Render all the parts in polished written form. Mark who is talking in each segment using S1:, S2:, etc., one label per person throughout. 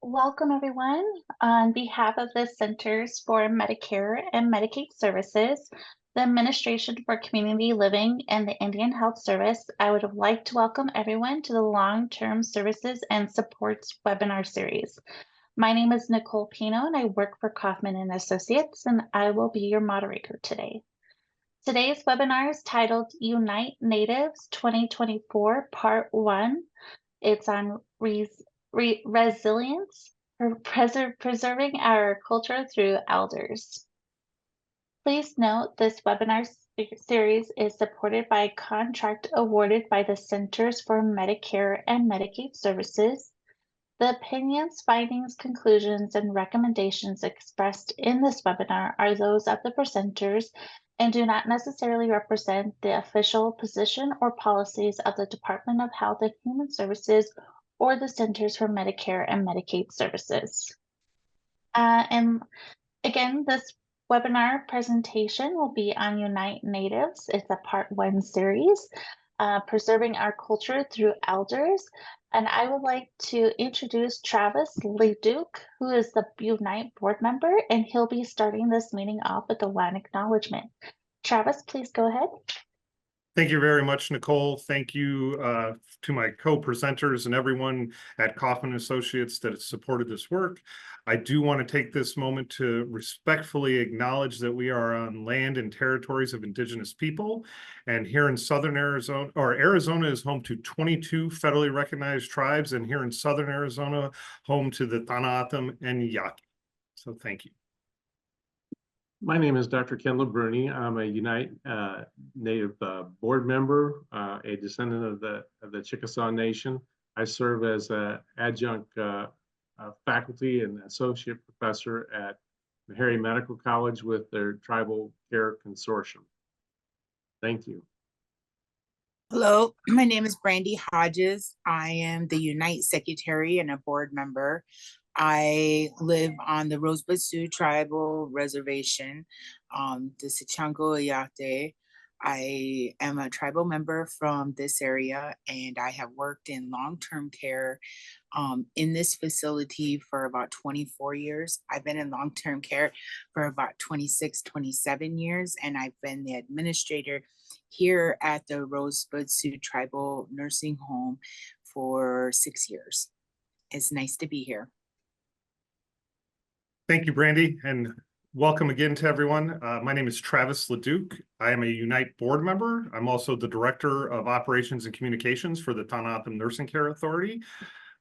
S1: Welcome, everyone. On behalf of the Centers for Medicare and Medicaid Services, the Administration for Community Living, and the Indian Health Service, I would like to welcome everyone to the Long-Term Services and Supports webinar series. My name is Nicole Pino, and I work for Kaufman and Associates, and I will be your moderator today. Today's webinar is titled Unite Natives 2024 Part 1. It's on resilience, preserving our culture through elders. Please note this webinar series is supported by a contract awarded by the Centers for Medicare and Medicaid Services. The opinions, findings, conclusions, and recommendations expressed in this webinar are those of the presenters and do not necessarily represent the official position or policies of the Department of Health and Human Services or the Centers for Medicare and Medicaid Services. And again, this webinar presentation will be on Unite Natives. It's a Part 1 series, Preserving Our Culture Through Elders. And I would like to introduce Travis Leduc, who is the Unite board member, and he'll be starting this meeting off with a land acknowledgement. Travis, please go ahead.
S2: Thank you very much, Nicole. Thank you to my co-presenters and everyone at Kaufman Associates that has supported this work. I do want to take this moment to respectfully acknowledge that we are on land and territories of Indigenous people. And here in Southern Arizona, or Arizona is home to 22 federally recognized tribes. And here in Southern Arizona, home to the Tanatam and Yaqui. So thank you.
S3: My name is Dr. Kendall Bruni. I'm a Unite Native board member, a descendant of the Chickasaw Nation. I serve as an adjunct faculty and associate professor at Meharry Medical College with their Tribal Care Consortium. Thank you.
S4: Hello, my name is Brandy Hodges. I am the Unite Secretary and a board member. I live on the Rosebud Sioux Tribal Reservation, the Sichango Ayate. I am a tribal member from this area, and I have worked in long-term care in this facility for about 24 years. I've been in long-term care for about 26, 27 years, and I've been the administrator here at the Rosebud Sioux Tribal Nursing Home for 6 years. It's nice to be here.
S2: Thank you, Brandy, and welcome again to everyone. My name is Travis Leduc. I am a Unite board member. I'm also the Director of Operations and Communications for the Tanatam Nursing Care Authority.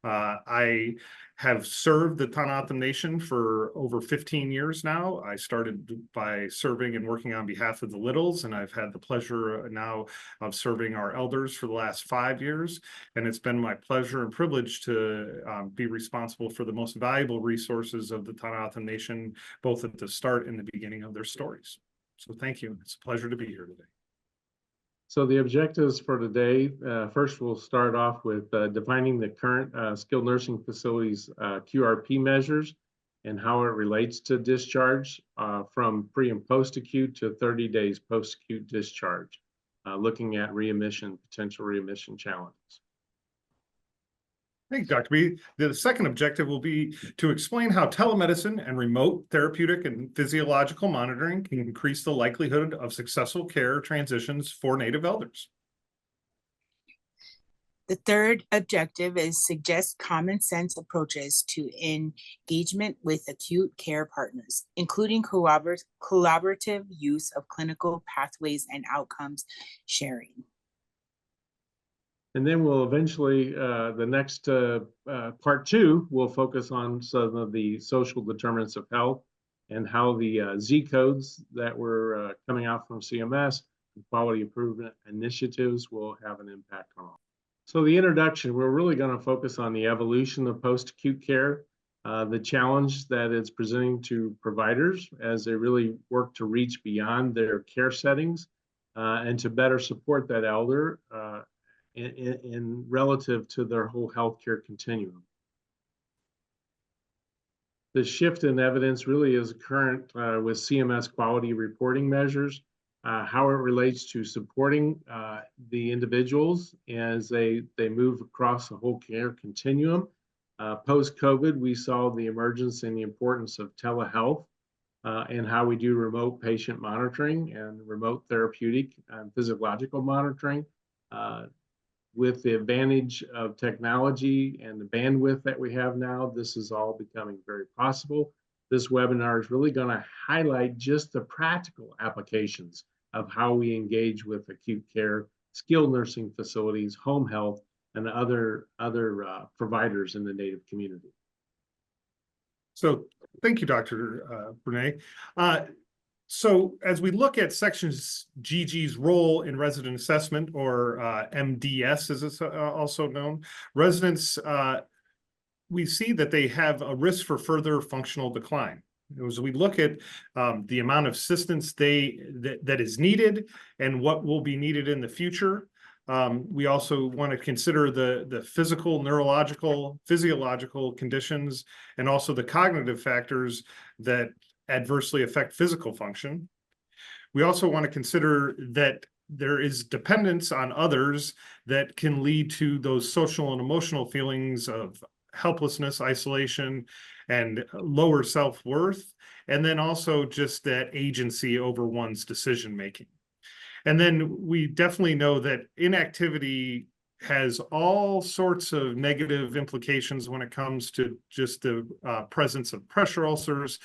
S2: I have served the Tanatam Nation for over 15 years now. I started by serving and working on behalf of the Littles, and I've had the pleasure now of serving our elders for the last 5 years. And it's been my pleasure and privilege to be responsible for the most valuable resources of the Tanatam Nation, both at the start and the beginning of their stories. So thank you. It's a pleasure to be here today.
S3: So the objectives for today, first we'll start off with defining the current skilled nursing facilities QRP measures and how it relates to discharge from pre and post-acute to 30 days post-acute discharge, looking at readmission, potential readmission challenges.
S2: Thanks, Dr. B. The second objective will be to explain how telemedicine and remote therapeutic and physiological monitoring can increase the likelihood of successful care transitions for Native elders.
S4: The third objective is suggest common sense approaches to engagement with acute care partners, including collaborative use of clinical pathways and outcomes sharing.
S3: And then we'll eventually, the next part 2, we'll focus on some of the social determinants of health and how the Z codes that were coming out from CMS and quality improvement initiatives will have an impact on all. So the introduction, we're really going to focus on the evolution of post-acute care, the challenge that it's presenting to providers as they really work to reach beyond their care settings and to better support that elder in relative to their whole healthcare continuum. The shift in evidence really is current with CMS quality reporting measures, how it relates to supporting the individuals as they move across the whole care continuum, Post-COVID, we saw the emergence and the importance of telehealth and how we do remote patient monitoring and remote therapeutic and physiological monitoring. With the advantage of technology and the bandwidth that we have now, this is all becoming very possible. This webinar is really going to highlight just the practical applications of how we engage with acute care, skilled nursing facilities, home health, and other providers in the Native community.
S2: So thank you, Dr. Brene. So as we look at sections GG's role in resident assessment, or MDS as it's also known, residents, we see that they have a risk for further functional decline. As we look at the amount of assistance that is needed and what will be needed in the future, we also want to consider the physical, neurological, physiological conditions, and also the cognitive factors that adversely affect physical function. We also want to consider that there is dependence on others that can lead to those social and emotional feelings of helplessness, isolation, and lower self-worth, and then also just that agency over one's decision-making. And then we definitely know that inactivity has all sorts of negative implications when it comes to just the presence of pressure ulcers,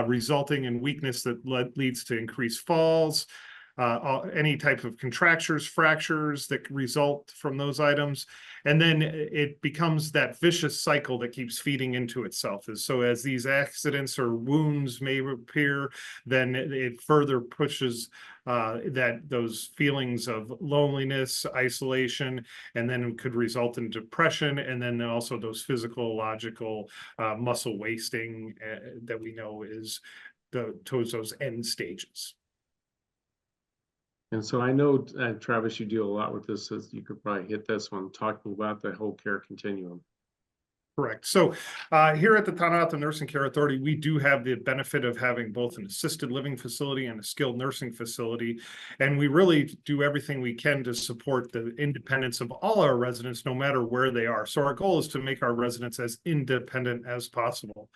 S2: resulting in weakness that leads to increased falls, any type of contractures, fractures that result from those items. And then it becomes that vicious cycle that keeps feeding into itself. So as these accidents or wounds may appear, then it further pushes those feelings of loneliness, isolation, and then it could result in depression, and then also those physiological muscle wasting that we know is towards those end stages.
S3: And so I know, Travis, you deal a lot with this, so you could probably hit this one, talking about the whole care continuum.
S2: Correct. So here at the Tonka Nursing Care Authority, we do have the benefit of having both an assisted living facility and a skilled nursing facility. And we really do everything we can to support the independence of all our residents, no matter where they are. So our goal is to make our residents as independent as possible.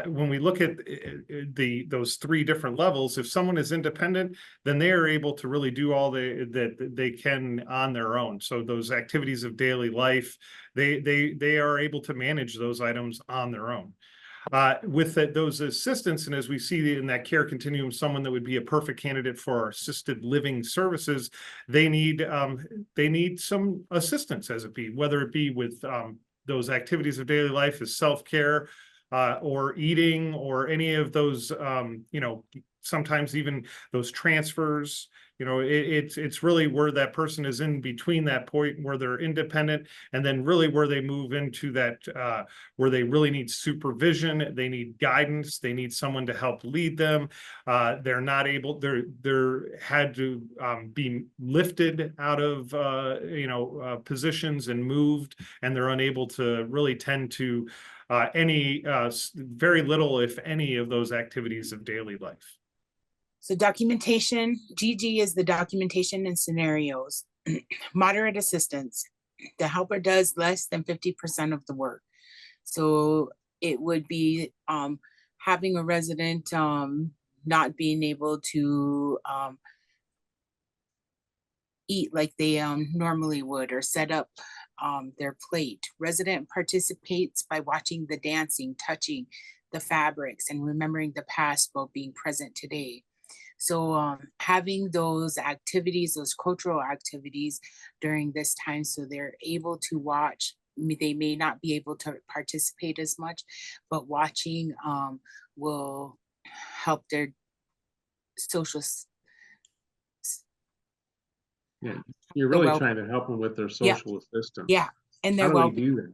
S2: When we look at those three different levels, if someone is independent, then they are able to really do all that they can on their own. So those activities of daily life, they are able to manage those items on their own. With those assistants, and as we see in that care continuum, someone that would be a perfect candidate for our assisted living services, they need some assistance, as it be, whether it be with those activities of daily life as self-care, or eating, or any of those, sometimes even those transfers. It's really where that person is in between that point where they're independent, and then really where they move into that where they really need supervision, they need guidance, they need someone to help lead them. They're not able, they're had to be lifted out of positions and moved, and they're unable to really tend to very little, if any, of those activities of daily life.
S4: So documentation, GG is the documentation and scenarios. Moderate assistance, the helper does less than 50% of the work. So it would be having a resident not being able to eat like they normally would, or set up their plate. Resident participates by watching the dancing, touching the fabrics, and remembering the past while being present today. So having those activities, those cultural activities during this time, so they're able to watch. They may not be able to participate as much, but watching will help their social.
S3: Yeah, you're really trying to help them with their social assistance.
S4: Yeah, and their
S3: well do that.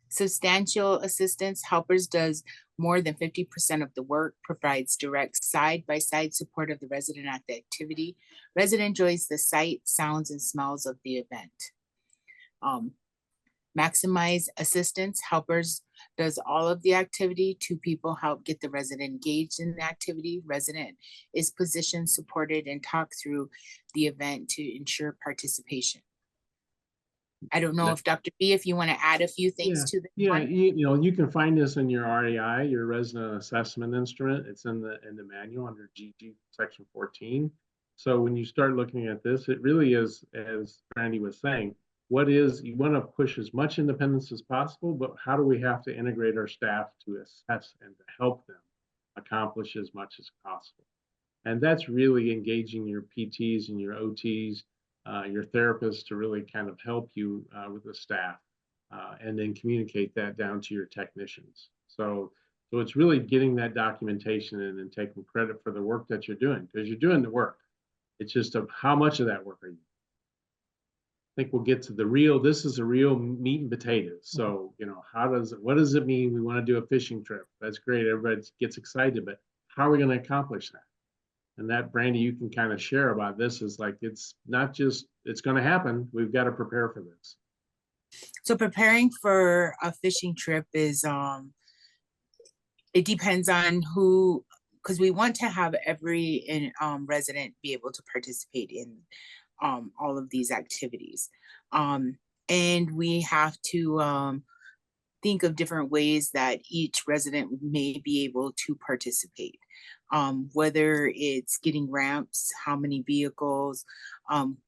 S4: Substantial assistance helpers does more than 50% of the work, provides direct side-by-side support of the resident at the activity. Resident enjoys the sight, sounds, and smells of the event. Maximize assistance helpers does all of the activity. Two people help get the resident engaged in the activity. Resident is positioned, supported, and talk through the event to ensure participation. I don't know
S3: Yeah.
S4: if Dr. B, if you want to add a few things to this
S3: Yeah,
S4: one.
S3: you know, you can find this in your REI, your resident assessment instrument. It's in the manual under GG section 14. So when you start looking at this, it really is, as Randy was saying, you want to push as much independence as possible, but how do we have to integrate our staff to assess and to help them accomplish as much as possible? And that's really engaging your PTs and your OTs, your therapists to really kind of help you with the staff, and then communicate that down to your technicians. So it's really getting that documentation in and taking credit for the work that you're doing, because you're doing the work. It's just how much of that work are you? I think we'll get to this is a real meat and potatoes. So, you know, what does it mean? We want to do a fishing trip. That's great. Everybody gets excited, but how are we going to accomplish that? And that, Brandy, you can kind of share about this is like, it's not just, it's going to happen. We've got to prepare for this.
S4: So preparing for a fishing trip is, it depends on who, because we want to have every resident be able to participate in all of these activities. And we have to think of different ways that each resident may be able to participate. Whether it's getting ramps, how many vehicles.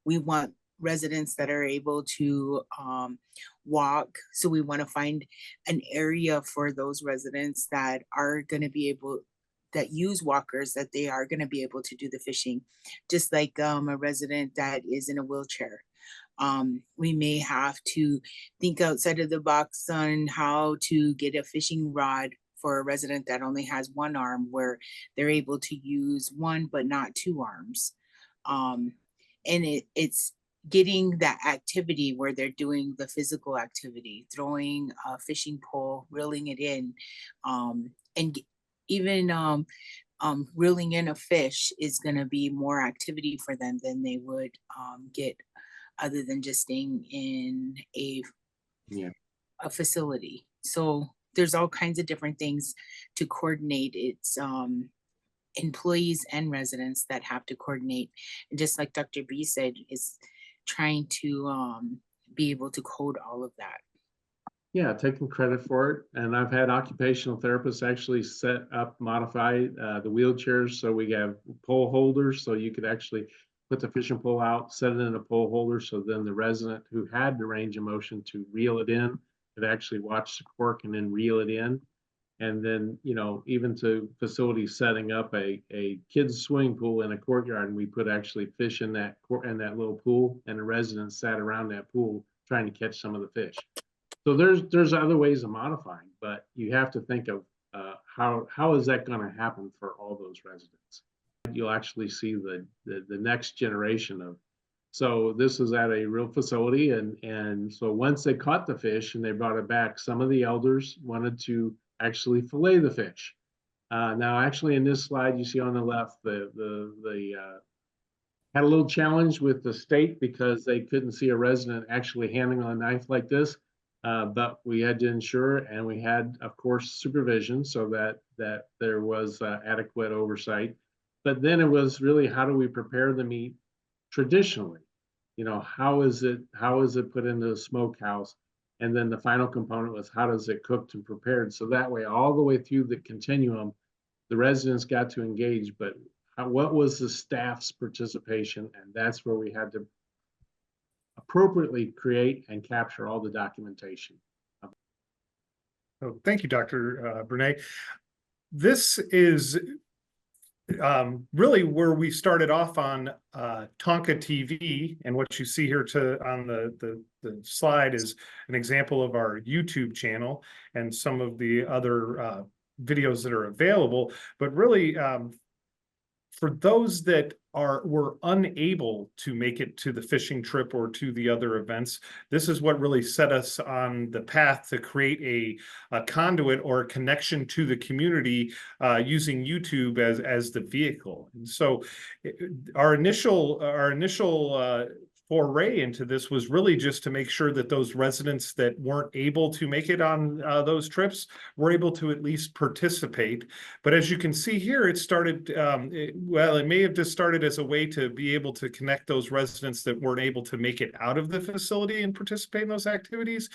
S4: We want residents that are able to walk. So we want to find an area for those residents that are going to be able, that use walkers, that they are going to be able to do the fishing, just like a resident that is in a wheelchair. We may have to think outside of the box on how to get a fishing rod for a resident that only has one arm, where they're able to use one but not two arms. And it's getting that activity where they're doing the physical activity, throwing a fishing pole, reeling it in, and even reeling in a fish is going to be more activity for them than they would get other than just staying in a facility. So there's all kinds of different things to coordinate. It's employees and residents that have to coordinate. And just like Dr. B said, is trying to be able to code all of that.
S3: Yeah, taking credit for it. And I've had occupational therapists actually set up, modify the wheelchairs. So we have pole holders. So you could actually put the fishing pole out, set it in a pole holder. So then the resident who had the range of motion to reel it in could actually watch the cork and then reel it in. And then, you know, even to facilities setting up a kids swimming pool in a courtyard, and we put actually fish in that little pool, and the residents sat around that pool trying to catch some of the fish. So there's other ways of modifying, but you have to think of how is that going to happen for all those residents. You'll actually see the next generation of. So this is at a real facility, and so once they caught the fish and they brought it back, some of the elders wanted to actually fillet the fish. Now, actually, in this slide you see on the left, the had a little challenge with the state because they couldn't see a resident actually handling a knife like this. But we had to ensure, and we had, of course, supervision so that there was adequate oversight. But then it was really, how do we prepare the meat traditionally? You know, how is it put into the smokehouse? And then the final component was, how does it cooked and prepared? So that way, all the way through the continuum, the residents got to engage, but what was the staff's participation? And that's where we had to appropriately create and capture all the documentation.
S2: Oh, thank you, Dr. Brene. This is really where we started off on Tonka TV, and what you see here on the slide is an example of our YouTube channel and some of the other videos that are available. But really, for those that were unable to make it to the fishing trip or to the other events, this is what really set us on the path to create a conduit or a connection to the community using YouTube as the vehicle. And so our initial foray into this was really just to make sure that those residents that weren't able to make it on those trips were able to at least participate. But as you can see here, it started, it may have just started as a way to be able to connect those residents that weren't able to make it out of the facility and participate in those activities.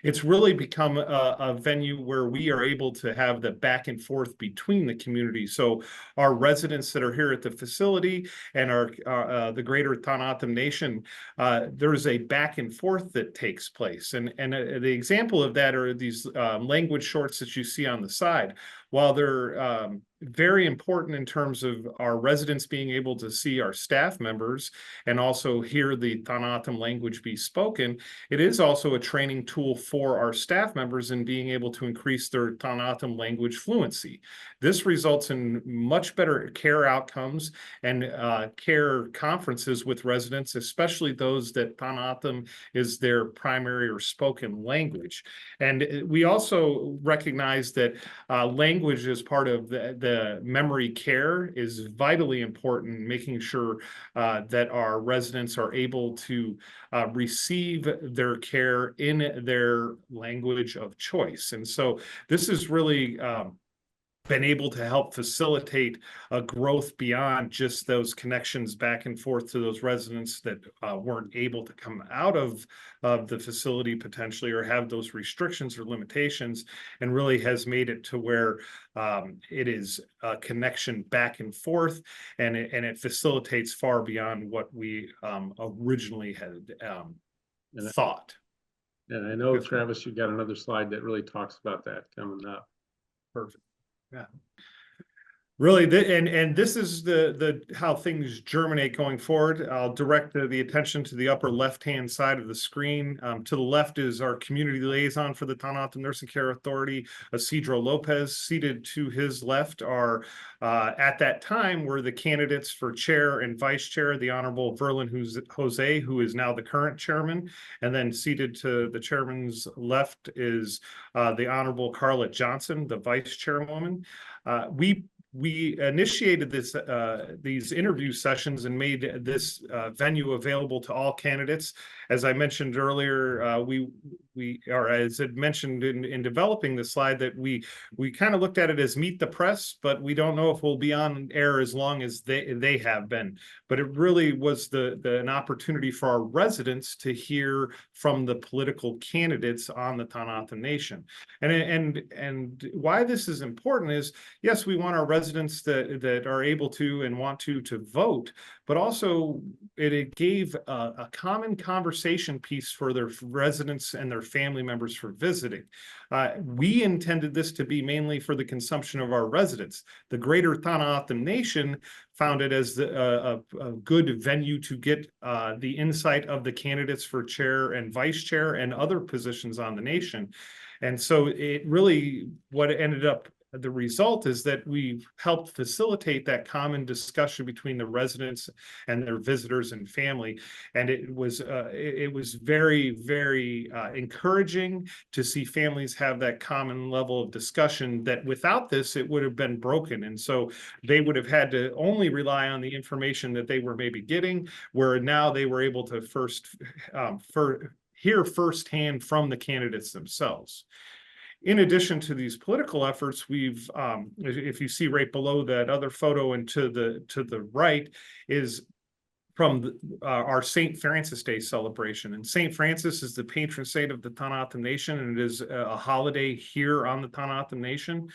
S2: It's really become a venue where we are able to have the back and forth between the community. So our residents that are here at the facility and the greater Tonopah Nation, there's a back and forth that takes place. And the example of that are these language shorts that you see on the side. While they're very important in terms of our residents being able to see our staff members and also hear the Tonopah language be spoken, it is also a training tool for our staff members in being able to increase their Tonopah language fluency. This results in much better care outcomes and care conferences with residents, especially those that Tonopah is their primary or spoken language. And we also recognize that language as part of the memory care is vitally important, making sure that our residents are able to receive their care in their language of choice. And so this is really been able to help facilitate a growth beyond just those connections back and forth to those residents that weren't able to come out of the facility potentially or have those restrictions or limitations, and really has made it to where it is a connection back and forth, and it facilitates far beyond what we originally had thought.
S3: And I know, Travis, you got another slide that really talks about that coming up.
S2: Perfect. Yeah. Really, and this is the how things germinate going forward. I'll direct the attention to the upper left-hand side of the screen. To the left is our community liaison for the Tonopah Nursing Care Authority, Isidro Lopez. Seated to his left are, at that time, were the candidates for chair and vice chair, the Honorable Verlin Jose, who is now the current chairman. And then seated to the chairman's left is the Honorable Carla Johnson, the vice chairwoman. We initiated these interview sessions and made this venue available to all candidates. As I mentioned earlier, or as I mentioned in developing the slide, that we kind of looked at it as meet the press, but we don't know if we'll be on air as long as they have been. But it really was an opportunity for our residents to hear from the political candidates on the Tonopah Nation. And why this is important is, yes, we want our residents that are able to and want to vote, but also it gave a common conversation piece for their residents and their family members for visiting. We intended this to be mainly for the consumption of our residents. The greater Tonopah Nation found it as a good venue to get the insight of the candidates for chair and vice chair and other positions on the nation. And so it really, what ended up, the result is that we've helped facilitate that common discussion between the residents and their visitors and family. And it was very, very encouraging to see families have that common level of discussion that without this, it would have been broken. And so they would have had to only rely on the information that they were maybe getting, where now they were able to hear firsthand from the candidates themselves. In addition to these political efforts, we've, if you see right below that other photo and to the right is from our St. Francis Day celebration. And St. Francis is the patron saint of the Tonopah Nation, and it is a holiday here on the Tonopah Nation.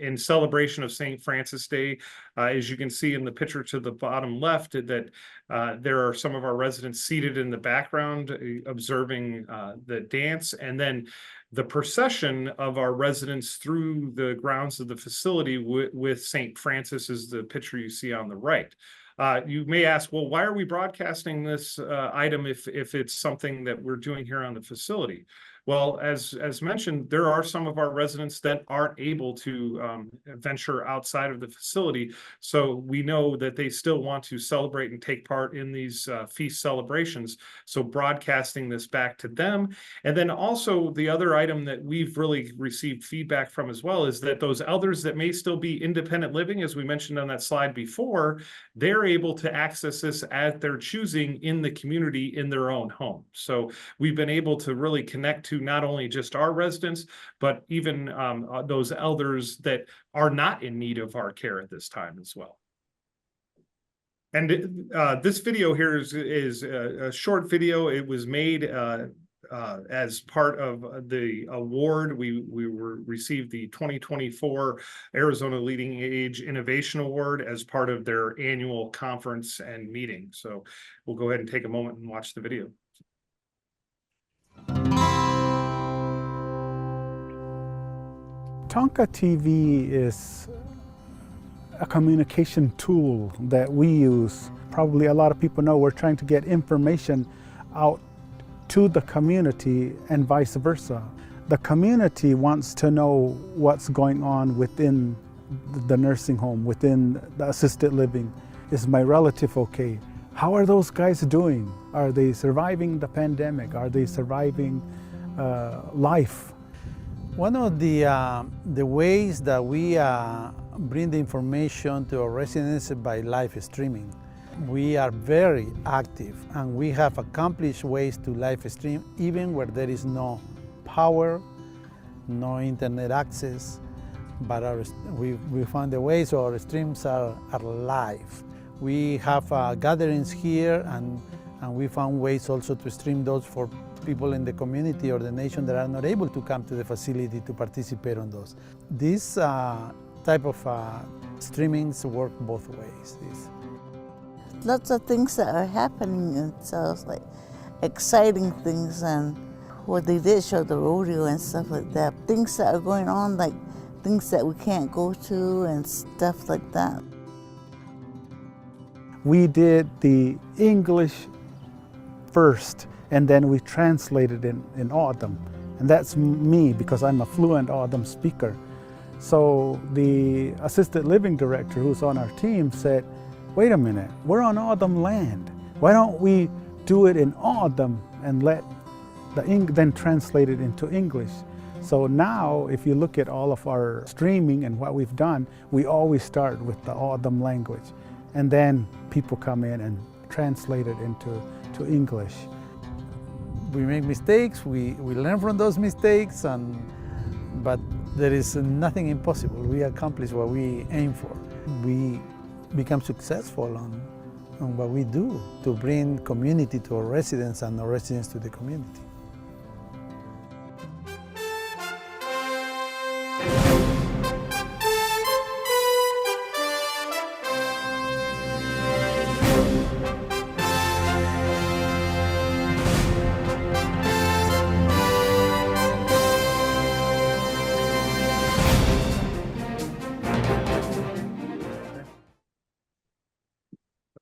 S2: In celebration of St. Francis Day, as you can see in the picture to the bottom left, that there are some of our residents seated in the background observing the dance, and then the procession of our residents through the grounds of the facility with St. Francis is the picture you see on the right. You may ask, well, why are we broadcasting this item if it's something that we're doing here on the facility? Well, as mentioned, there are some of our residents that aren't able to venture outside of the facility. So we know that they still want to celebrate and take part in these feast celebrations. So broadcasting this back to them. And then also the other item that we've really received feedback from as well is that those elders that may still be independent living, as we mentioned on that slide before, they're able to access this at their choosing in the community in their own home. So we've been able to really connect to not only just our residents, but even those elders that are not in need of our care at this time as well. And this video here is a short video. It was made as part of the award. We received the 2024 Arizona Leading Age Innovation Award as part of their annual conference and meeting. So we'll go ahead and take a moment and watch the video.
S5: Tonka TV is a communication tool that we use. Probably a lot of people know we're trying to get information out to the community and vice versa. The community wants to know what's going on within the nursing home, within the assisted living. Is my relative okay? How are those guys doing? Are they surviving the pandemic? Are they surviving life?
S6: One of the ways that we bring the information to our residents by live streaming. We are very active and we have accomplished ways to live stream even where there is no power, no internet access, but we found the ways so our streams are live. We have gatherings here and we found ways also to stream those for people in the community or the nation that are not able to come to the facility to participate on those. This type of streamings work both ways.
S7: Lots of things that are happening, and so it's like exciting things, and what they did show the rodeo and stuff like that. Things that are going on, like things that we can't go to and stuff like that.
S5: We did the English first, and then we translated in O'odham. And that's me because I'm a fluent O'odham speaker. So the assisted living director who's on our team said, wait a minute, we're on O'odham land. Why don't we do it in O'odham and let then translate it into English? So now, if you look at all of our streaming and what we've done, we always start with the O'odham language. And then people come in and translate it into English.
S6: We make mistakes, we learn from those mistakes, but there is nothing impossible. We accomplish what we aim for. We become successful on what we do to bring community to our residents and our residents to the community.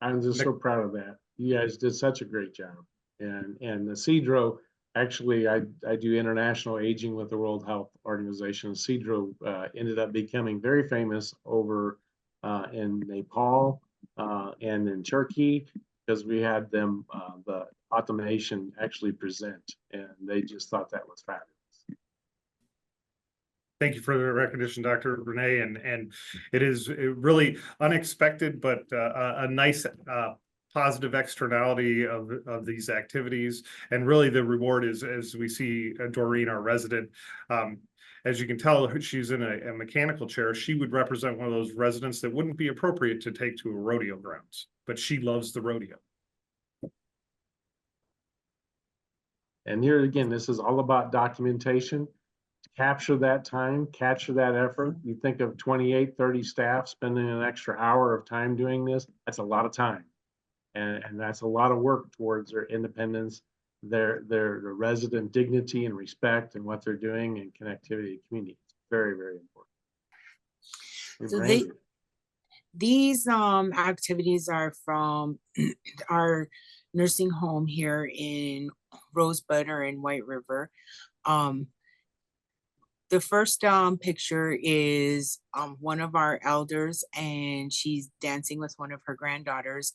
S3: I'm just so proud of that. You guys did such a great job. And the CEDRO, actually, I do international aging with the World Health Organization. CEDRO ended up becoming very famous over in Nepal and in Turkey, because we had them, the automation actually present, and they just thought that was fabulous.
S2: Thank you for the recognition, Dr. Renee, and it is really unexpected, but a nice positive externality of these activities. And really the reward is, as we see Doreen, our resident, as you can tell, she's in a mechanical chair. She would represent one of those residents that wouldn't be appropriate to take to a rodeo grounds, but she loves the rodeo.
S3: And here again, this is all about documentation. Capture that time, capture that effort. You think of 28, 30 staff spending an extra hour of time doing this, that's a lot of time. And that's a lot of work towards their independence, their resident dignity and respect and what they're doing and connectivity to community. It's very, very important.
S4: So these activities are from our nursing home here in Rosebud or in White River. The first picture is one of our elders, and she's dancing with one of her granddaughters,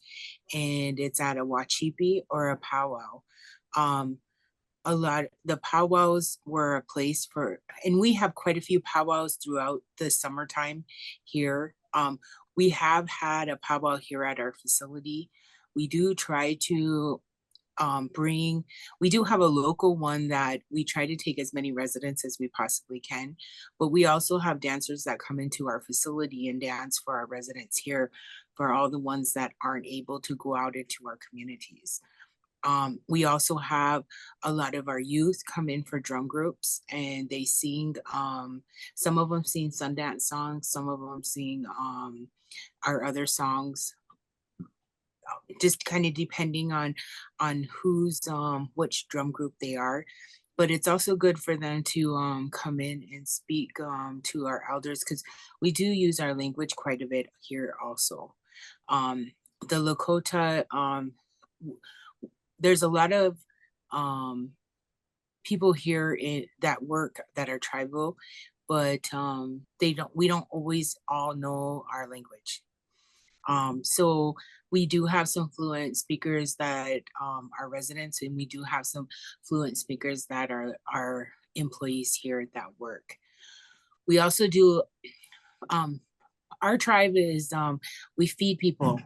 S4: and it's at a wachipi or a powwow. The powwows were a place for, and we have quite a few powwows throughout the summertime here. We have had a powwow here at our facility. We do try to we do have a local one that we try to take as many residents as we possibly can, but we also have dancers that come into our facility and dance for our residents here, for all the ones that aren't able to go out into our communities. We also have a lot of our youth come in for drum groups, and they sing, some of them sing Sundance songs, some of them sing our other songs, just kind of depending on who's which drum group they are. But it's also good for them to come in and speak to our elders, because we do use our language quite a bit here also. The Lakota, there's a lot of people here that work that are tribal, but we don't always all know our language. So we do have some fluent speakers that are residents, and we do have some fluent speakers that are our employees here that work. We also do, our tribe is, we feed people.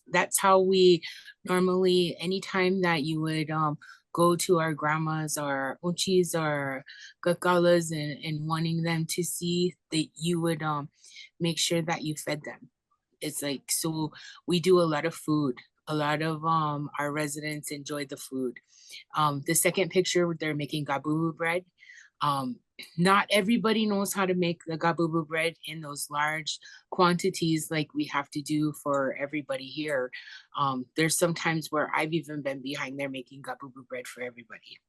S4: That's how we normally, anytime that you would go to our grandmas or uchis or kakalas and wanting them to see, that you would make sure that you fed them. It's like, so we do a lot of food. A lot of our residents enjoy the food. The second picture, they're making gabubu bread. Not everybody knows how to make the gabubu bread in those large quantities like we have to do for everybody here. There's some times where I've even been behind there making gabubu bread for everybody.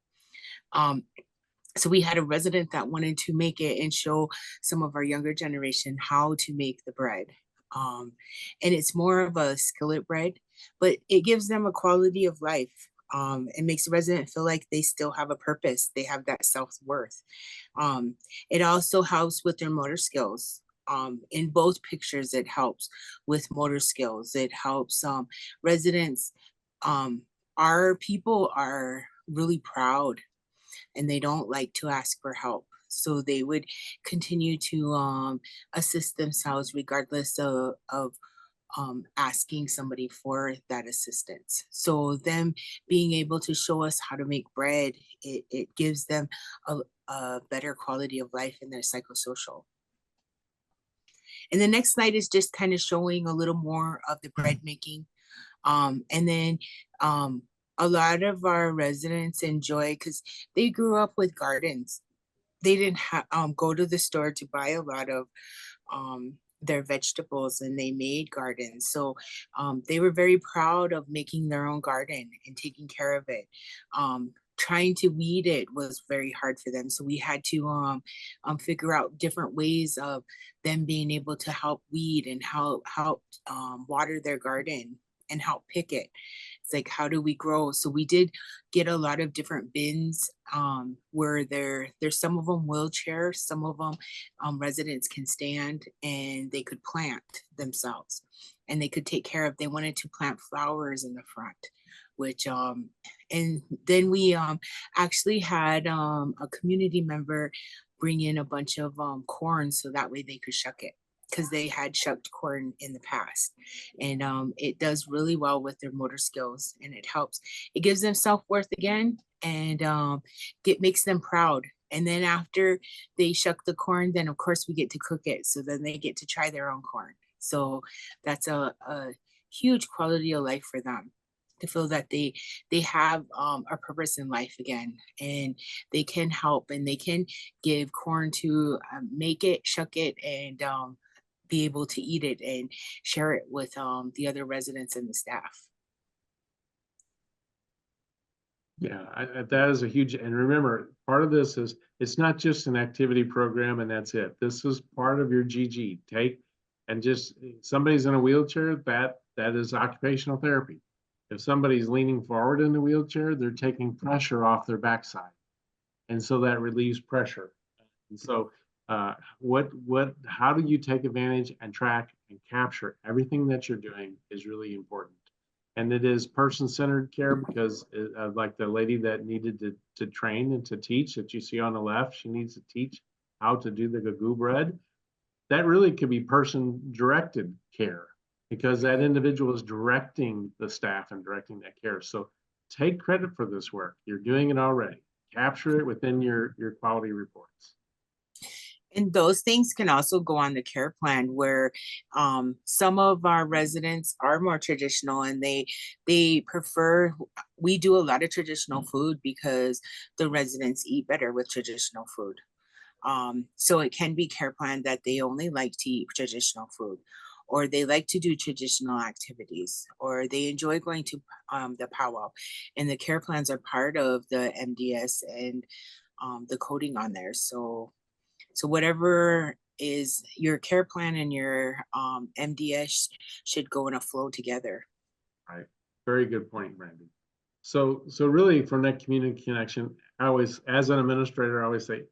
S4: So we had a resident that wanted to make it and show some of our younger generation how to make the bread. And it's more of a skillet bread, but it gives them a quality of life. It makes the resident feel like they still have a purpose. They have that self-worth. It also helps with their motor skills. In both pictures, it helps with motor skills. It helps residents. Our people are really proud, and they don't like to ask for help. So they would continue to assist themselves regardless of asking somebody for that assistance. So them being able to show us how to make bread, it gives them a better quality of life in their psychosocial. And the next slide is just kind of showing a little more of the bread making. And then a lot of our residents enjoy, because they grew up with gardens. They didn't go to the store to buy a lot of their vegetables, and they made gardens. So they were very proud of making their own garden and taking care of it. Trying to weed it was very hard for them. So we had to figure out different ways of them being able to help weed and help water their garden and help pick it. It's like, how do we grow? So we did get a lot of different bins where there's some of them wheelchair, some of them residents can stand, and they could plant themselves, and they could take care of. They wanted to plant flowers in the front, which and then we actually had a community member bring in a bunch of corn, so that way they could shuck it, because they had shucked corn in the past. And it does really well with their motor skills, and it helps. It gives them self-worth again, and it makes them proud. And then after they shuck the corn, then of course we get to cook it. So then they get to try their own corn. So that's a huge quality of life for them, to feel that they have a purpose in life again, and they can help, and they can give corn to make it, shuck it, and be able to eat it and share it with the other residents and the staff.
S3: Yeah, that is a huge, and remember, part of this is, it's not just an activity program and that's it. This is part of your GG. Take, and just, somebody's in a wheelchair, that is occupational therapy. If somebody's leaning forward in the wheelchair, they're taking pressure off their backside. And so that relieves pressure. And so how do you take advantage and track and capture everything that you're doing is really important. And it is person-centered care because like the lady that needed to train and to teach that you see on the left, she needs to teach how to do the gagoo bread. That really could be person-directed care because that individual is directing the staff and directing that care. So take credit for this work. You're doing it already. Capture it within your quality reports.
S4: And those things can also go on the care plan where some of our residents are more traditional and they prefer, we do a lot of traditional food because the residents eat better with traditional food. So it can be care plan that they only like to eat traditional food, or they like to do traditional activities, or they enjoy going to the powwow. And the care plans are part of the MDS and the coding on there. So whatever is your care plan and your MDS should go in a flow together.
S3: Right. Very good point, Brandy. So really from that community connection, I always, as an administrator, I always say,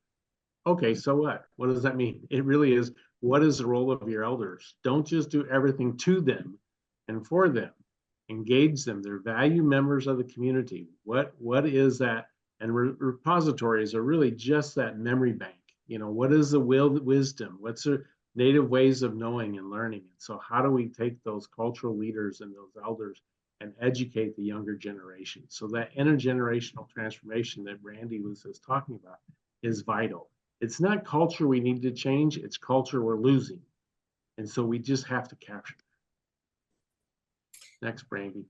S3: okay, so what? What does that mean? It really is, what is the role of your elders? Don't just do everything to them and for them. Engage them. They're value members of the community. What is that? And repositories are really just that memory bank. You know, what is the wisdom? What's the native ways of knowing and learning? And so how do we take those cultural leaders and those elders and educate the younger generation? So that intergenerational transformation that Randy was just talking about is vital. It's not culture we need to change, it's culture we're losing. And so we just have to capture that. Next, Brandy.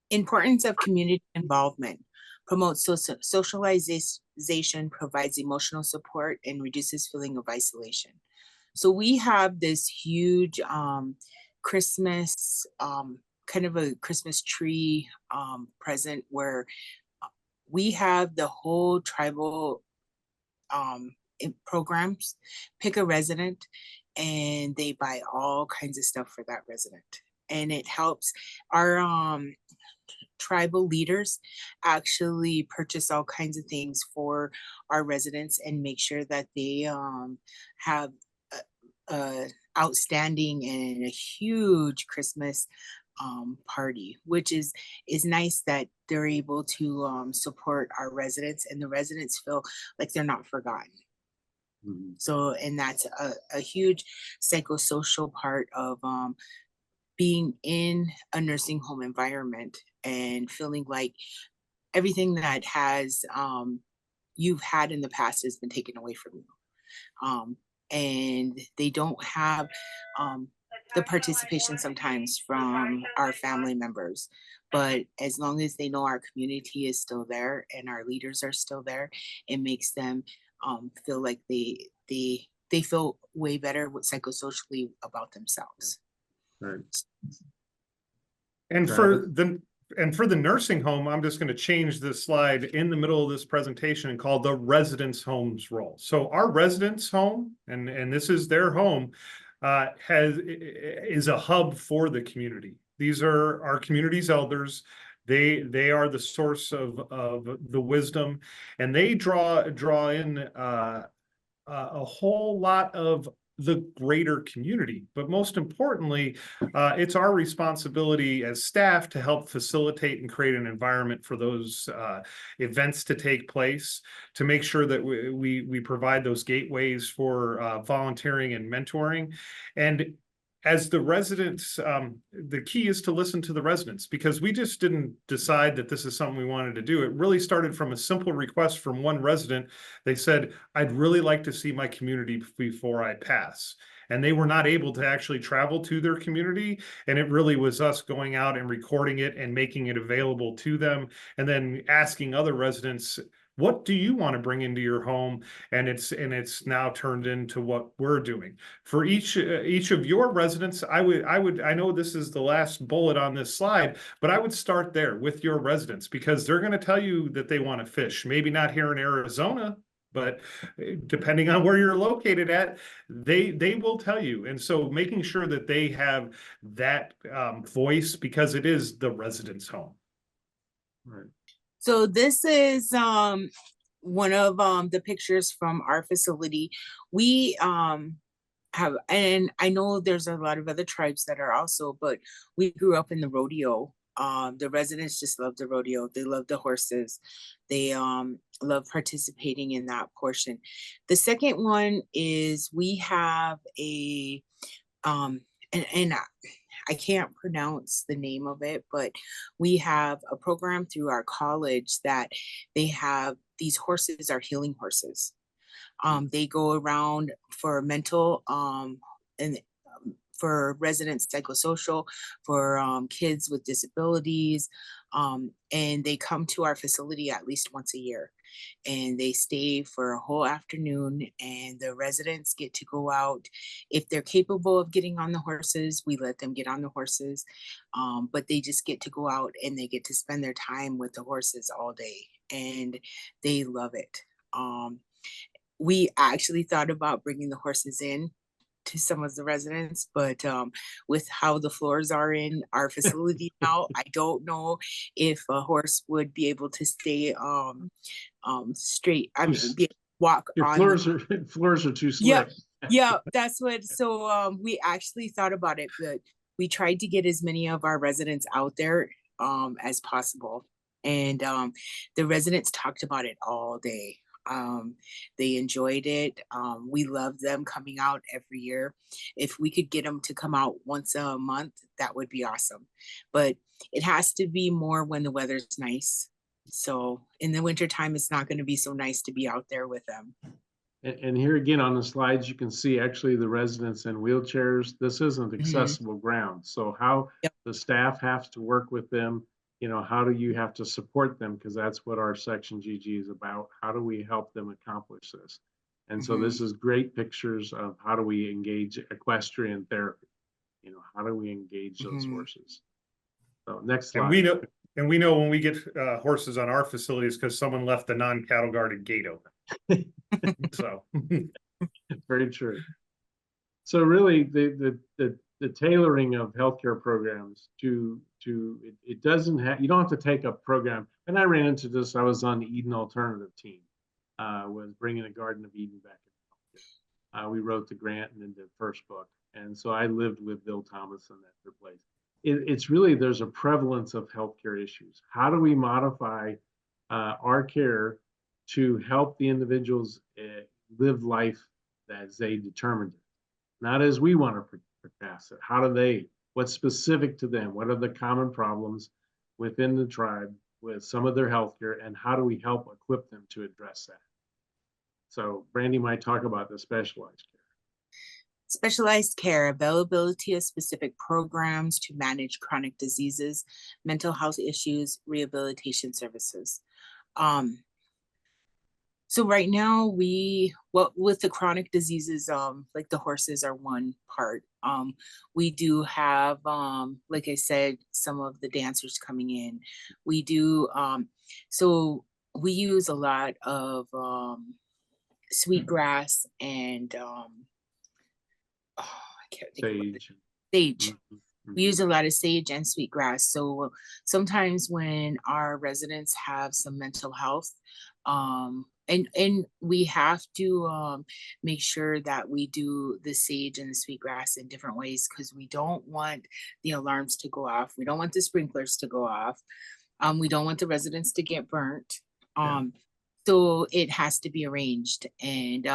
S4: Importance of community involvement. Promotes socialization, provides emotional support, and reduces feeling of isolation. So we have this huge Christmas, kind of a Christmas tree present where we have the whole tribal programs, pick a resident, and they buy all kinds of stuff for that resident. And it helps our tribal leaders actually purchase all kinds of things for our residents and make sure that they have a outstanding and a huge Christmas party, which is nice that they're able to support our residents and the residents feel like they're not forgotten. Mm-hmm. So, and that's a huge psychosocial part of being in a nursing home environment and feeling like everything that has you've had in the past has been taken away from you. And they don't have the participation sometimes from our family members. But as long as they know our community is still there and our leaders are still there, it makes them feel like they feel way better psychosocially about themselves.
S3: Right.
S2: And for the nursing home, I'm just going to change this slide in the middle of this presentation and call the residence homes role. So our residence home, and this is their home, is a hub for the community. These are our community's elders. They are the source of the wisdom, and they draw in a whole lot of the greater community. But most importantly, it's our responsibility as staff to help facilitate and create an environment for those events to take place, to make sure that we provide those gateways for volunteering and mentoring. And as the residents, the key is to listen to the residents, because we just didn't decide that this is something we wanted to do. It really started from a simple request from one resident. They said, I'd really like to see my community before I pass. And they were not able to actually travel to their community. And it really was us going out and recording it and making it available to them, and then asking other residents, what do you want to bring into your home? And it's now turned into what we're doing for each of your residents. I know this is the last bullet on this slide, but I would start there with your residents, because they're going to tell you that they want to fish. Maybe not here in Arizona, but depending on where you're located at, they will tell you. And so making sure that they have that voice, because it is the resident's home.
S3: Right.
S4: So this is one of the pictures from our facility. We have, and I know there's a lot of other tribes that are also, but we grew up in the rodeo. The residents just love the rodeo. They love the horses. They love participating in that portion. The second one is we have a and I can't pronounce the name of it, but we have a program through our college that they have, these horses are healing horses. They go around for mental and for residents psychosocial, for kids with disabilities, and they come to our facility at least once a year, and they stay for a whole afternoon, and the residents get to go out. If they're capable of getting on the horses, we let them get on the horses, but they just get to go out and they get to spend their time with the horses all day, and they love it. We actually thought about bringing the horses in to some of the residents, but with how the floors are in our facility now, I don't know if a horse would be able to stay straight. I mean, walk
S3: Your
S4: on.
S3: floors are too slick.
S4: Yeah, that's what. So we actually thought about it, but we tried to get as many of our residents out there as possible, and the residents talked about it all day. They enjoyed it. We love them coming out every year. If we could get them to come out once a month, that would be awesome. But it has to be more when the weather's nice. So in the wintertime, it's not going to be so nice to be out there with them.
S3: And here again on the slides, you can see actually the residents in wheelchairs. This isn't accessible ground. So how the staff has to work with them, you know, how do you have to support them? Because that's what our section GG is about. How do we help them accomplish this? And so this is great pictures of how do we engage equestrian therapy? You know, how do we engage those horses? So next slide.
S2: And we know when we get horses on our facilities because someone left the non-cattle guarded gate open. So
S3: very true. So really the tailoring of healthcare programs to it doesn't have, you don't have to take a program. And I ran into this, I was on the Eden Alternative team, was bringing a Garden of Eden back in healthcare. We wrote the grant and then the first book. And so I lived with Bill Thomason at their place. It's really, there's a prevalence of healthcare issues. How do we modify our care to help the individuals live life as they determined it, not as we want to forecast it? How do they, what's specific to them? What are the common problems within the tribe with some of their healthcare, and how do we help equip them to address that? So Brandy might talk about the specialized care.
S4: Specialized care, availability of specific programs to manage chronic diseases, mental health issues, rehabilitation services. So right now with the chronic diseases, like the horses are one part. We do have, like I said, some of the dancers coming in. We do, so we use a lot of sweetgrass and I can't think of sage. We use a lot of sage and sweetgrass. So sometimes when our residents have some mental health, and we have to make sure that we do the sage and the sweetgrass in different ways, because we don't want the alarms to go off. We don't want the sprinklers to go off. We don't want the residents to get burnt. So it has to be arranged, and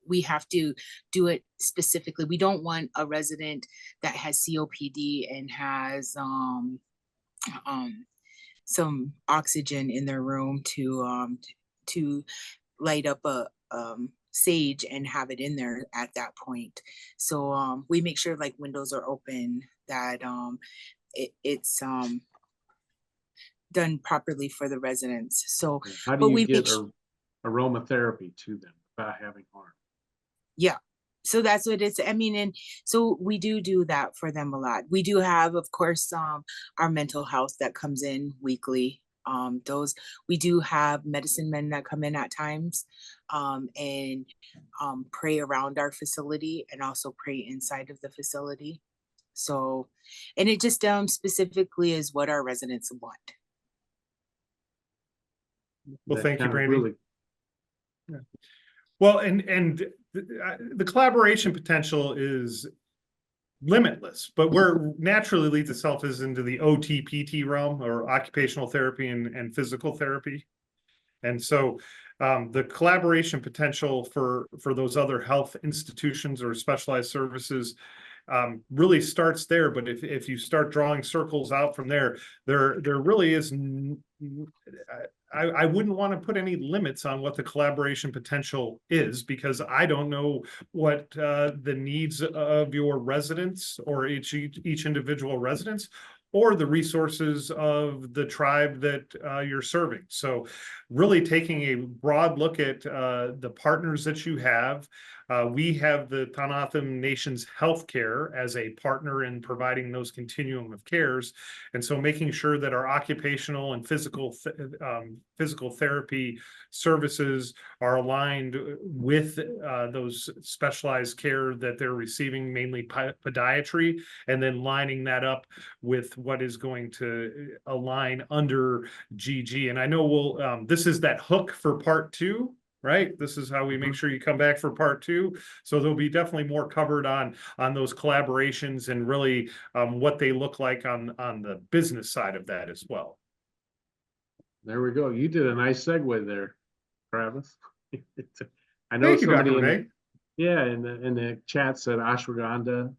S4: we have to do it specifically. We don't want a resident that has COPD and has some oxygen in their room to light up a sage and have it in there at that point. So we make sure like windows are open, that it's done properly for the residents. So
S3: how do you get aromatherapy to them without having harm?
S4: Yeah, so that's what it's, I mean, and so we do that for them a lot. We do have, of course, our mental health that comes in weekly. Those, we do have medicine men that come in at times and pray around our facility and also pray inside of the facility. So, and it just specifically is what our residents want.
S2: Well,
S3: that
S2: thank you,
S3: kind of
S2: Brandy.
S3: really.
S2: Well, and the collaboration potential is limitless, but where naturally leads itself is into the OT-PT realm, or occupational therapy and physical therapy. And so the collaboration potential for those other health institutions or specialized services really starts there. But if you start drawing circles out from there really is, I wouldn't want to put any limits on what the collaboration potential is, because I don't know what the needs of your residents, or each individual residents, or the resources of the tribe that you're serving. So really taking a broad look at the partners that you have. We have the Tohono Nation's healthcare as a partner in providing those continuum of cares. And so making sure that our occupational and physical therapy services are aligned with those specialized care that they're receiving, mainly podiatry, and then lining that up with what is going to align under GG. And I know this is that hook for part 2. Right. This is how we make sure you come back for part 2. So there'll be definitely more covered on those collaborations and really what they look like on the business side of that as well.
S3: There we go. You did a nice segue there, Travis. I know
S2: Thank you,
S3: somebody
S2: Dr. Renee.
S3: in the chat said ashwagandha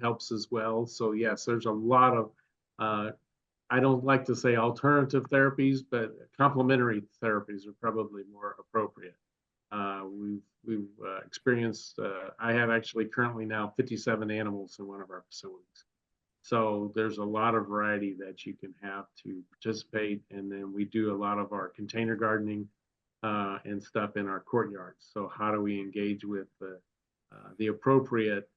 S3: helps as well. So yes, there's a lot of I don't like to say alternative therapies, but complementary therapies are probably more appropriate. We've experienced, I have actually currently now 57 animals in one of our facilities. So there's a lot of variety that you can have to participate. And then we do a lot of our container gardening and stuff in our courtyards. So how do we engage with the appropriate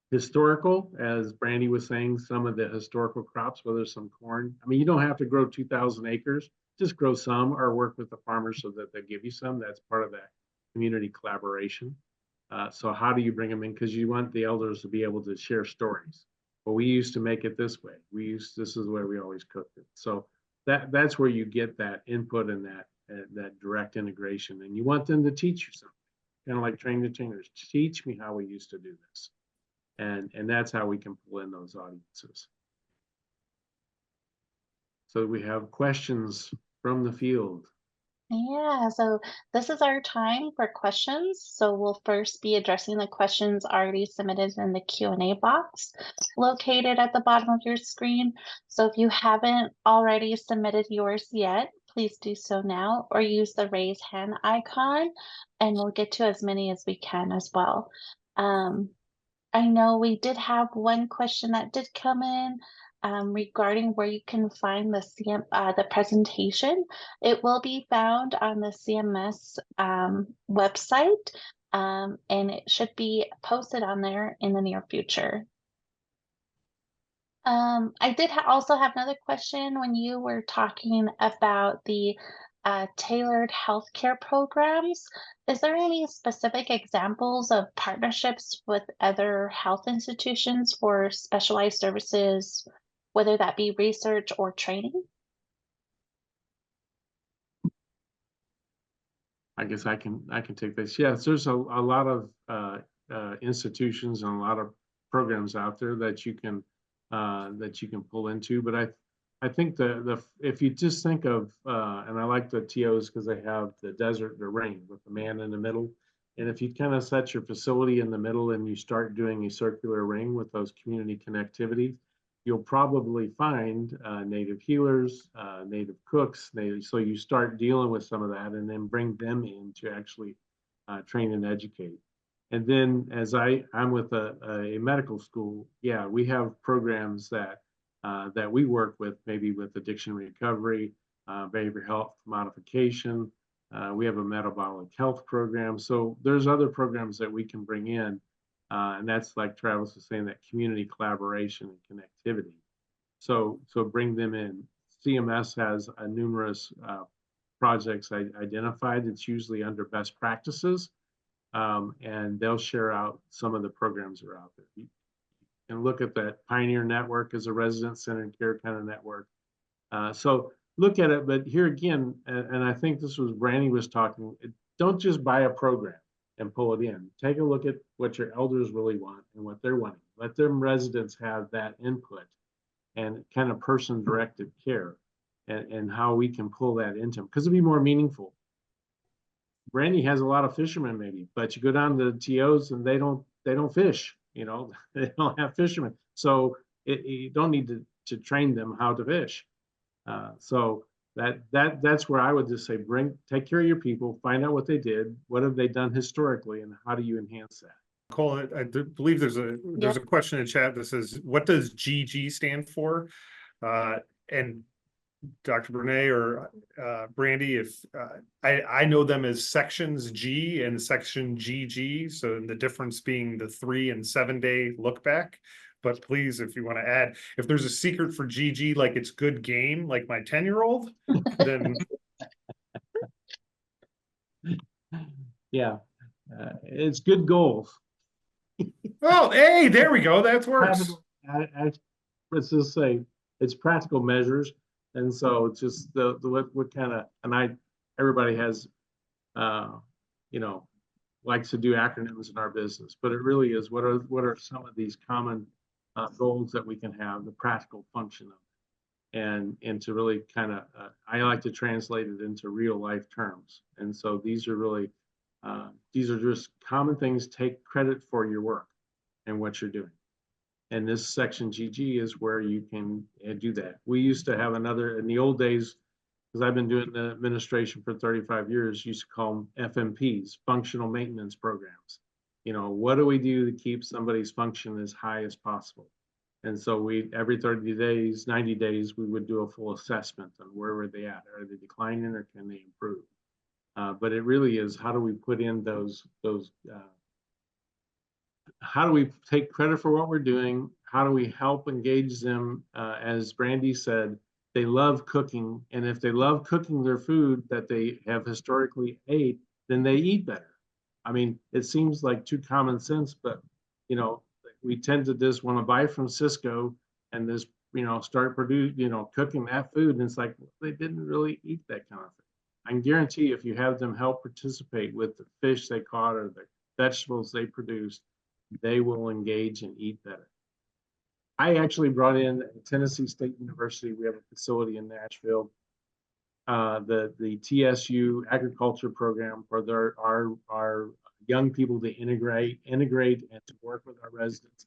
S3: historical, as Brandy was saying, some of the historical crops, whether it's some corn. I mean, you don't have to grow 2,000 acres, just grow some, or work with the farmers so that they give you some. That's part of that community collaboration. So how do you bring them in? Because you want the elders to be able to share stories. Well, we used to make it this way. This is the way we always cooked it. So that's where you get that input and that direct integration. And you want them to teach you something, kind of like training the trainers. Teach me how we used to do this. And that's how we can pull in those audiences. So we have questions from the field.
S1: Yeah, so this is our time for questions. So we'll first be addressing the questions already submitted in the Q&A box located at the bottom of your screen. So if you haven't already submitted yours yet, please do so now, or use the raise hand icon, and we'll get to as many as we can as well. I know we did have one question that did come in regarding where you can find the presentation. It will be found on the CMS website, and it should be posted on there in the near future. I did also have another question when you were talking about the tailored healthcare programs. Is there any specific examples of partnerships with other health institutions for specialized services, whether that be research or training?
S3: I guess I can take this. Yes, there's a lot of institutions and a lot of programs out there that you can pull into. But I think if you just think of and I like the TOs because they have the desert, the rain with the man in the middle. And if you kind of set your facility in the middle and you start doing a circular ring with those community connectivity, you'll probably find native healers, native cooks. So you start dealing with some of that and then bring them in to actually train and educate. And then as I'm with a medical school, yeah, we have programs that we work with, maybe with addiction recovery, behavioral health modification. We have a metabolic health program. So there's other programs that we can bring in. And that's like Travis was saying, that community collaboration and connectivity. So bring them in. CMS has numerous projects identified. It's usually under best practices. And they'll share out some of the programs that are out there. You can look at that Pioneer Network as a resident-centered care kind of network. So look at it, but here again, and I think this was Brandy was talking, don't just buy a program and pull it in. Take a look at what your elders really want and what they're wanting. Let them residents have that input and kind of person-directed care and how we can pull that into them, because it'll be more meaningful. Brandy has a lot of fishermen maybe, but you go down to the TOs and they don't fish, you know, they don't have fishermen. So you don't need to train them how to fish. So that's where I would just say, take care of your people, find out what they did, what have they done historically, and how do you enhance that?
S2: Call it. I believe there's a question in chat that says, what does GG stand for? And Dr. Bernay or Brandy, if I know them as sections G and section GG, so the difference being the 3 and 7 day look back. But please, if you want to add, if there's a secret for GG, like it's good game, like my 10-year-old, then
S3: yeah, it's good goals.
S2: Oh, hey, there we go. That works.
S3: Let's just say it's practical measures. And so it's just what kind of, and everybody has, you know, likes to do acronyms in our business, but it really is, what are some of these common goals that we can have, the practical function of it, and to really kind of, I like to translate it into real life terms. And so these are really, these are just common things. Take credit for your work and what you're doing. And this section GG is where you can do that. We used to have another, in the old days, because I've been doing the administration for 35 years, used to call them FMPs, functional maintenance programs. You know, what do we do to keep somebody's function as high as possible? And so we, every 30 days, 90 days, we would do a full assessment on where were they at? Are they declining or can they improve? But it really is, how do we put in those how do we take credit for what we're doing? How do we help engage them? As Brandy said, they love cooking. And if they love cooking their food that they have historically ate, then they eat better. I mean, it seems like too common sense, but, you know, we tend to just want to buy from Cisco and just, you know, start cooking that food. And it's like, they didn't really eat that kind of thing. I can guarantee if you have them help participate with the fish they caught or the vegetables they produced, they will engage and eat better. I actually brought in Tennessee State University. We have a facility in Nashville, the TSU agriculture program for our young people to integrate and to work with our residents.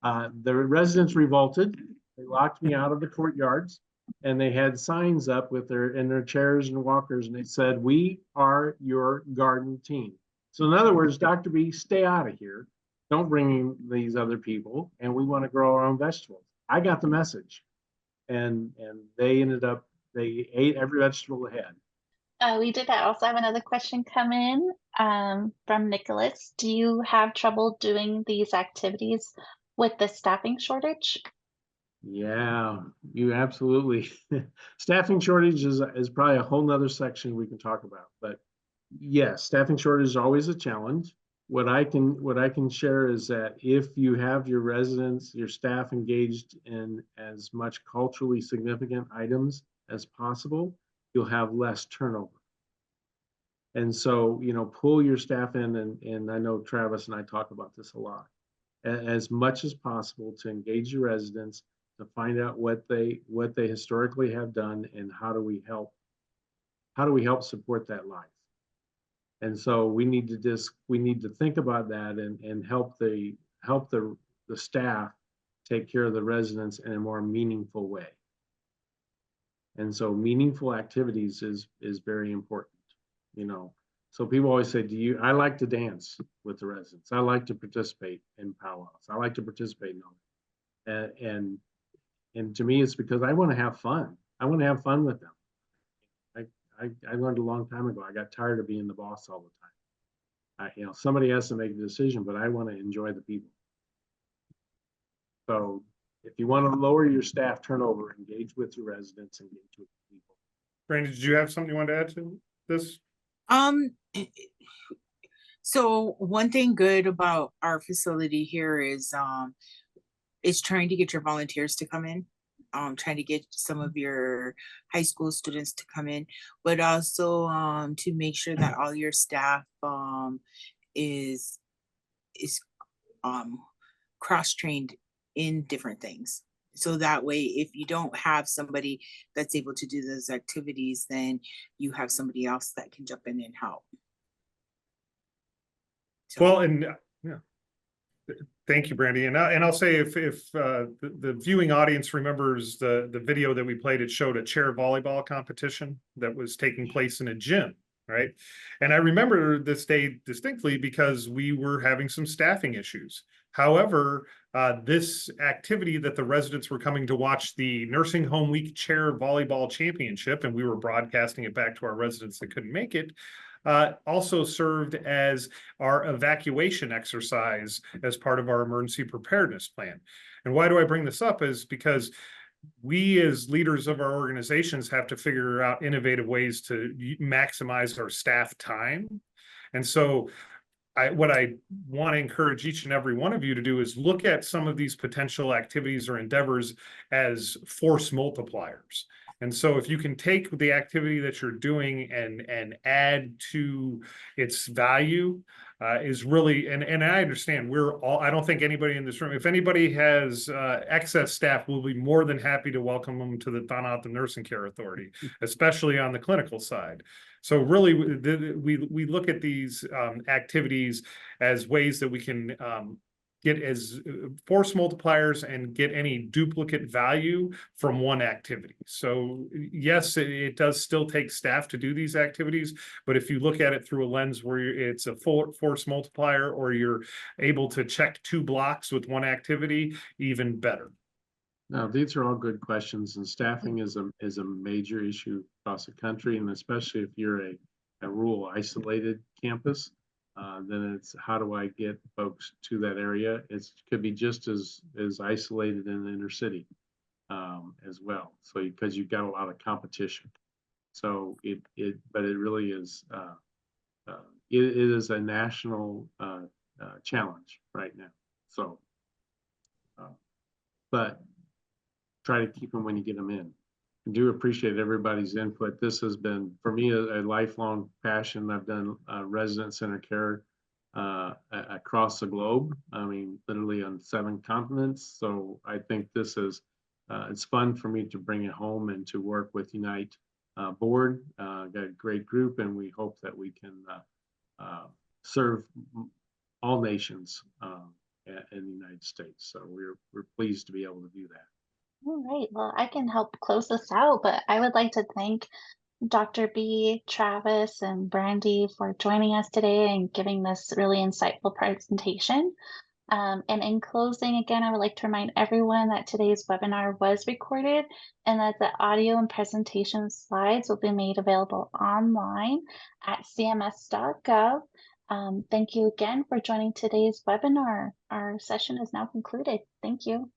S3: The residents revolted. They locked me out of the courtyards, and they had signs up with their chairs and walkers, and they said, "We are your garden team." So in other words, Dr. B, stay out of here. Don't bring in these other people, and we want to grow our own vegetables. I got the message, and they ate every vegetable they had.
S1: We did also have another question come in from Nicholas. Do you have trouble doing these activities with the staffing shortage?
S3: Yeah, you absolutely. Staffing shortage is probably a whole nother section we can talk about, but yes, staffing shortage is always a challenge. What I can share is that if you have your residents, your staff engaged in as much culturally significant items as possible, you'll have less turnover. And so, you know, pull your staff in, and I know Travis and I talk about this a lot, as much as possible to engage your residents, to find out what they historically have done and how do we help support that life. And so we need to think about that and help the staff take care of the residents in a more meaningful way. And so meaningful activities is very important, you know. So people always say, I like to dance with the residents. I like to participate in powwows. I like to participate in all that. And to me, it's because I want to have fun. I want to have fun with them. I learned a long time ago, I got tired of being the boss all the time. You know, somebody has to make a decision, but I want to enjoy the people. So if you want to lower your staff turnover, engage with your residents, engage with the people.
S2: Brandon, did you have something you wanted to add to this?
S4: So one thing good about our facility here is trying to get your volunteers to come in. trying to get some of your high school students to come in, but also to make sure that all your staff is cross-trained in different things. So that way, if you don't have somebody that's able to do those activities, then you have somebody else that can jump in and help. So,
S2: Well, and yeah, thank you, Brandy. And I'll say if the viewing audience remembers the video that we played, it showed a chair volleyball competition that was taking place in a gym, right? And I remember this day distinctly because we were having some staffing issues. However, this activity that the residents were coming to watch, the Nursing Home Week Chair Volleyball Championship, and we were broadcasting it back to our residents that couldn't make it, also served as our evacuation exercise as part of our emergency preparedness plan. And why do I bring this up is because we as leaders of our organizations have to figure out innovative ways to maximize our staff time. And so what I want to encourage each and every one of you to do is look at some of these potential activities or endeavors as force multipliers. And so if you can take the activity that you're doing and add to its value, is really, and I understand I don't think anybody in this room, if anybody has excess staff, we'll be more than happy to welcome them to the Tonka Nursing Care Authority, especially on the clinical side. So really, we look at these activities as ways that we can get as force multipliers and get any duplicate value from one activity. So yes, it does still take staff to do these activities, but if you look at it through a lens where it's a force multiplier, or you're able to check 2 blocks with one activity, even better.
S3: Now, these are all good questions, and staffing is a major issue across the country, and especially if you're a rural isolated campus. Then it's how do I get folks to that area? It could be just as isolated in the inner city as well. So because you've got a lot of competition, so but it really is it is a national challenge right now. So, but try to keep them when you get them in. I do appreciate everybody's input. This has been, for me, a lifelong passion. I've done resident center care across the globe. I mean, literally on 7 continents. So I think this is, it's fun for me to bring it home and to work with Unite board. Got a great group, and we hope that we can serve all nations in the United States. So we're pleased to be able to do that.
S1: All right, well, I can help close this out, but I would like to thank Dr. B, Travis, and Brandy for joining us today and giving this really insightful presentation. And in closing, again, I would like to remind everyone that today's webinar was recorded and that the audio and presentation slides will be made available online at cms.gov. Thank you again for joining today's webinar. Our session is now concluded. Thank you.